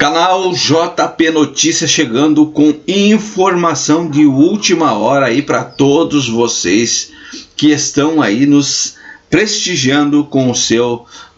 Canal JP Notícias chegando com informação de última hora aí para todos vocês que estão aí nos prestigiando com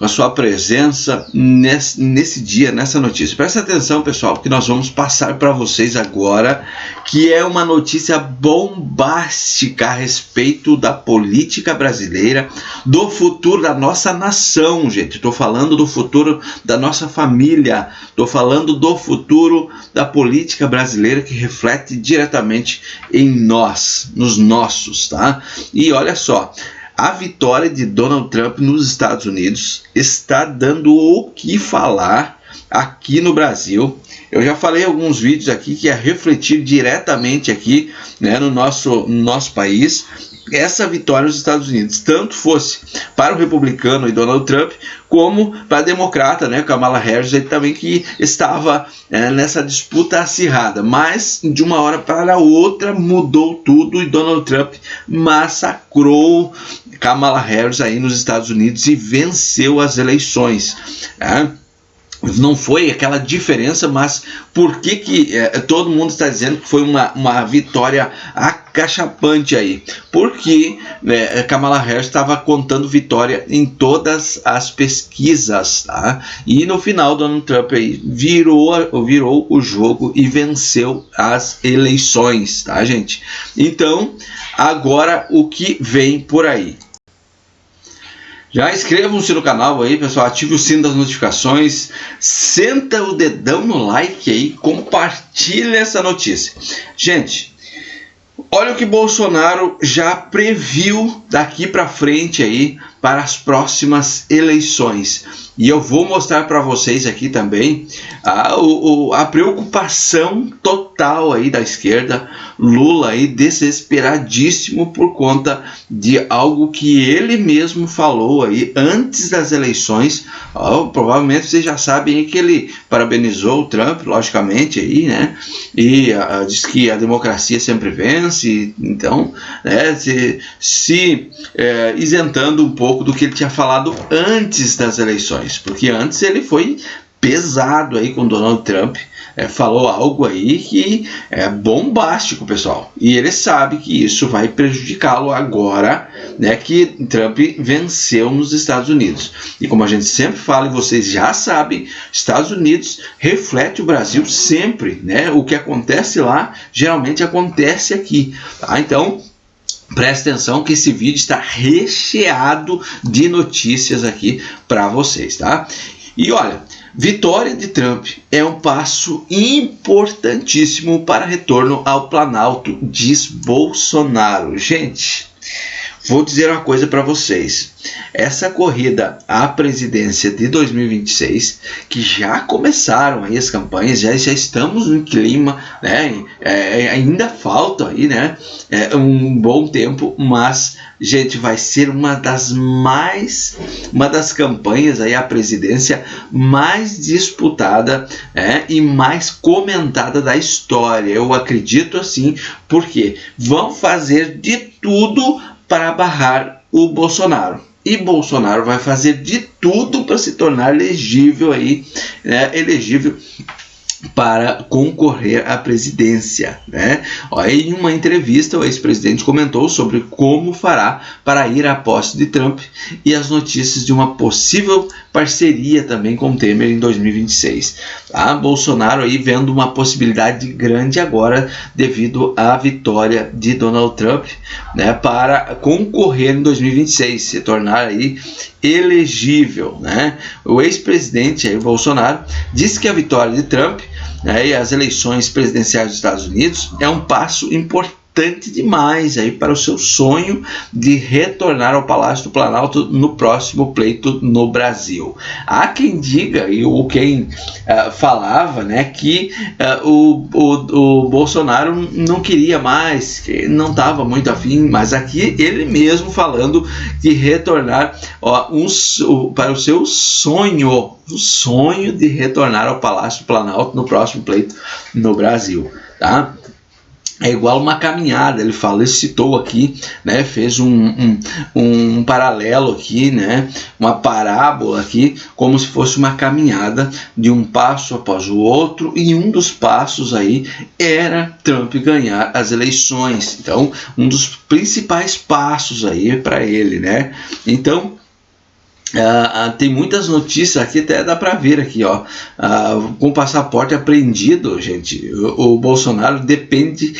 a sua presença nesse dia, nessa notícia. Presta atenção, pessoal, porque nós vamos passar para vocês agora, que é uma notícia bombástica a respeito da política brasileira, do futuro da nossa nação, gente. Estou falando do futuro da nossa família, estou falando do futuro da política brasileira que reflete diretamente em nós, nos nossos, tá? E olha só, a vitória de Donald Trump nos Estados Unidos está dando o que falar aqui no Brasil. Eu já falei em alguns vídeos aqui que ia refletir diretamente aqui, né, no nosso país, essa vitória nos Estados Unidos, tanto fosse para o republicano e Donald Trump, como para a democrata, né, Kamala Harris, também, que estava nessa disputa acirrada, mas de uma hora para outra mudou tudo e Donald Trump massacrou Kamala Harris aí nos Estados Unidos e venceu as eleições, né? Não foi aquela diferença, mas por que todo mundo está dizendo que foi uma vitória acachapante aí? Porque Kamala Harris estava contando vitória em todas as pesquisas, tá? E no final Donald Trump aí virou o jogo e venceu as eleições, tá, gente? Então, agora o que vem por aí? Já inscrevam-se no canal aí, pessoal, ative o sino das notificações, senta o dedão no like aí, compartilha essa notícia. Gente, olha o que Bolsonaro já previu daqui para frente aí para as próximas eleições. E eu vou mostrar para vocês aqui também a preocupação total aí da esquerda, Lula aí desesperadíssimo por conta de algo que ele mesmo falou aí antes das eleições. Provavelmente vocês já sabem aí que ele parabenizou o Trump, logicamente aí, né? E diz que a democracia sempre vence, então, né, se isentando um pouco do que ele tinha falado antes das eleições, porque antes ele foi pesado aí com Donald Trump, falou algo aí que é bombástico, pessoal, e ele sabe que isso vai prejudicá-lo agora, né, que Trump venceu nos Estados Unidos. E como a gente sempre fala, e vocês já sabem, Estados Unidos reflete o Brasil sempre, né? O que acontece lá geralmente acontece aqui, tá? Então presta atenção que esse vídeo está recheado de notícias aqui para vocês, tá? E olha, vitória de Trump é um passo importantíssimo para retorno ao Planalto, diz Bolsonaro. Gente, vou dizer uma coisa para vocês. Essa corrida à presidência de 2026, que já começaram aí as campanhas, já estamos no clima, né? Ainda falta aí, né, um bom tempo, mas, gente, vai ser uma das campanhas aí à presidência mais disputada, e mais comentada da história. Eu acredito assim, porque vão fazer de tudo para barrar o Bolsonaro. E Bolsonaro vai fazer de tudo para se tornar elegível aí, né, elegível para concorrer à presidência, né? Em uma entrevista, o ex-presidente comentou sobre como fará para ir à posse de Trump e as notícias de uma possível parceria também com Temer em 2026. Bolsonaro aí vendo uma possibilidade grande agora devido à vitória de Donald Trump, né, para concorrer em 2026, se tornar aí elegível, né? O ex-presidente aí, Bolsonaro, disse que a vitória de Trump, né, e as eleições presidenciais dos Estados Unidos é um passo importante demais aí para o seu sonho de retornar ao Palácio do Planalto no próximo pleito no Brasil. Há quem diga, ou quem falava, né, que o Bolsonaro não queria mais, que não estava muito afim, mas aqui ele mesmo falando de retornar para o seu sonho, o sonho de retornar ao Palácio do Planalto no próximo pleito no Brasil, tá? é igual uma caminhada, ele citou aqui, né, fez um paralelo aqui, né, uma parábola aqui, como se fosse uma caminhada de um passo após o outro, e um dos passos aí era Trump ganhar as eleições. Então, um dos principais passos aí para ele, né? Então, tem muitas notícias aqui, até dá para ver aqui, ó, com passaporte apreendido, gente, o Bolsonaro depende,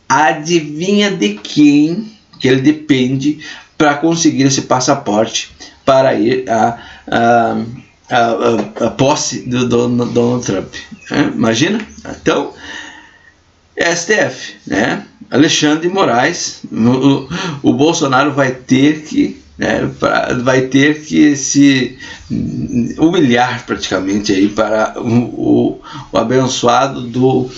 adivinha de quem que ele depende para conseguir esse passaporte para ir à posse do Donald Trump, né? Imagina, então, STF, né? Alexandre de Moraes, o Bolsonaro vai ter que se humilhar praticamente aí para o abençoado do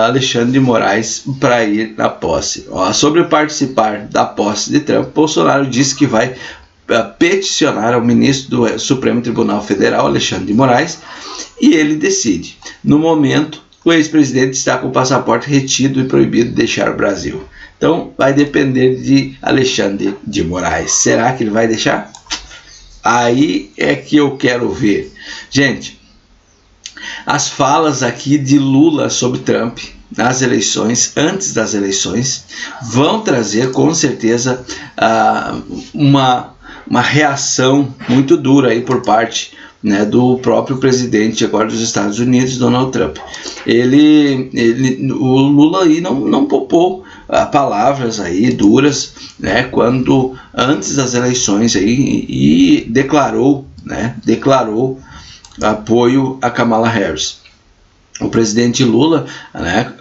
Alexandre de Moraes para ir na posse. Sobre participar da posse de Trump, Bolsonaro disse que vai peticionar ao ministro do Supremo Tribunal Federal, Alexandre de Moraes, e ele decide. No momento, o ex-presidente está com o passaporte retido e proibido de deixar o Brasil. Então, vai depender de Alexandre de Moraes. Será que ele vai deixar? Aí é que eu quero ver. Gente, as falas aqui de Lula sobre Trump nas eleições, antes das eleições, vão trazer com certeza uma reação muito dura aí por parte, né, do próprio presidente agora dos Estados Unidos, Donald Trump. O Lula aí não poupou palavras aí duras, né, quando antes das eleições aí, e declarou apoio a Kamala Harris. O presidente Lula, né,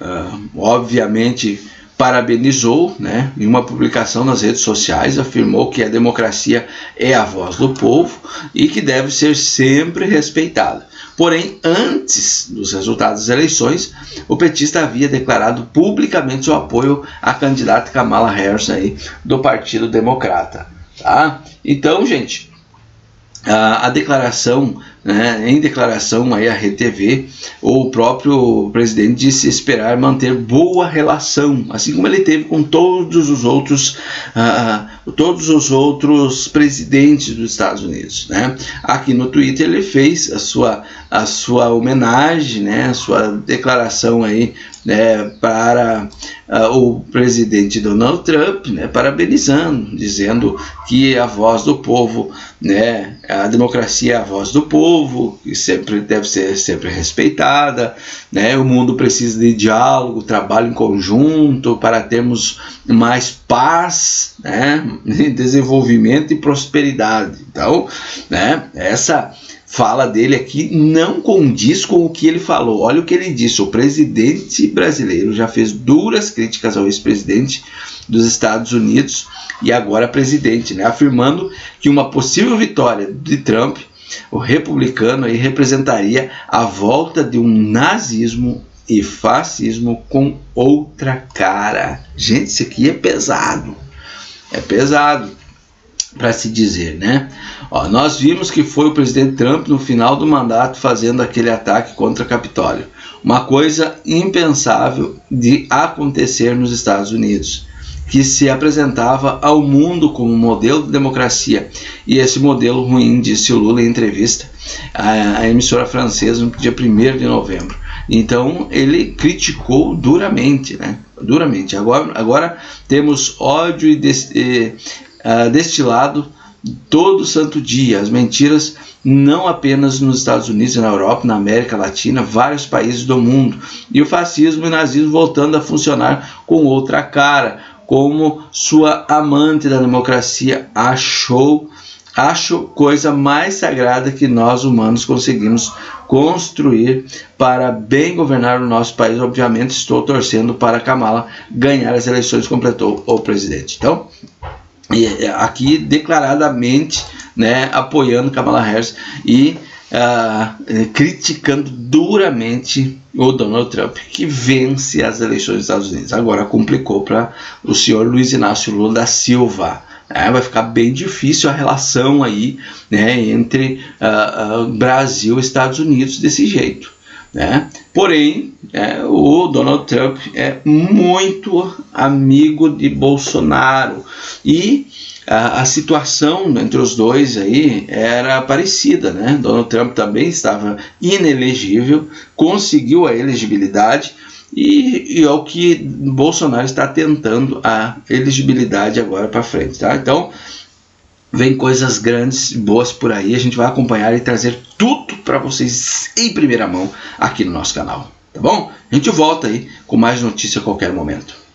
obviamente parabenizou, né, em uma publicação nas redes sociais, afirmou que a democracia é a voz do povo e que deve ser sempre respeitada. Porém, antes dos resultados das eleições, o petista havia declarado publicamente seu apoio à candidata Kamala Harris aí, do Partido Democrata. Tá? Então, gente, a declaração, né, em declaração aí à RedeTV, o próprio presidente disse esperar manter boa relação, assim como ele teve com todos os outros presidentes dos Estados Unidos, né? Aqui no Twitter ele fez a sua homenagem, né, a sua declaração aí, né, para o presidente Donald Trump, né, parabenizando, dizendo que a voz do povo, né, a democracia é a voz do povo, que sempre deve ser sempre respeitada, né, o mundo precisa de diálogo, trabalho em conjunto para termos mais paz, né, desenvolvimento e prosperidade. Então, né, essa fala dele aqui não condiz com o que ele falou. Olha o que ele disse: o presidente brasileiro já fez duras críticas ao ex-presidente dos Estados Unidos e agora presidente, né, afirmando que uma possível vitória de Trump, o republicano, aí representaria a volta de um nazismo e fascismo com outra cara. Gente, isso aqui é pesado para se dizer, né? Nós vimos que foi o presidente Trump no final do mandato fazendo aquele ataque contra o Capitólio. Uma coisa impensável de acontecer nos Estados Unidos, que se apresentava ao mundo como um modelo de democracia. E esse modelo ruim, disse o Lula em entrevista à emissora francesa no dia 1º de novembro. Então ele criticou duramente, né? Duramente. Agora temos ódio e destilado todo santo dia, as mentiras, não apenas nos Estados Unidos, na Europa, na América Latina, vários países do mundo, e o fascismo e o nazismo voltando a funcionar com outra cara, como sua amante da democracia acho coisa mais sagrada que nós humanos conseguimos construir para bem governar o nosso país. Obviamente estou torcendo para Kamala ganhar as eleições, completou o presidente. Então, aqui declaradamente, né, apoiando Kamala Harris e criticando duramente o Donald Trump, que vence as eleições dos Estados Unidos. Agora complicou para o senhor Luiz Inácio Lula da Silva. Vai ficar bem difícil a relação aí, né, entre Brasil e Estados Unidos desse jeito. né? Porém, o Donald Trump é muito amigo de Bolsonaro e a situação entre os dois aí era parecida, né? Donald Trump também estava inelegível, conseguiu a elegibilidade e é o que Bolsonaro está tentando a elegibilidade agora para frente, tá? Então, vem coisas grandes, boas por aí, a gente vai acompanhar e trazer tudo para vocês em primeira mão aqui no nosso canal, tá bom? A gente volta aí com mais notícia a qualquer momento.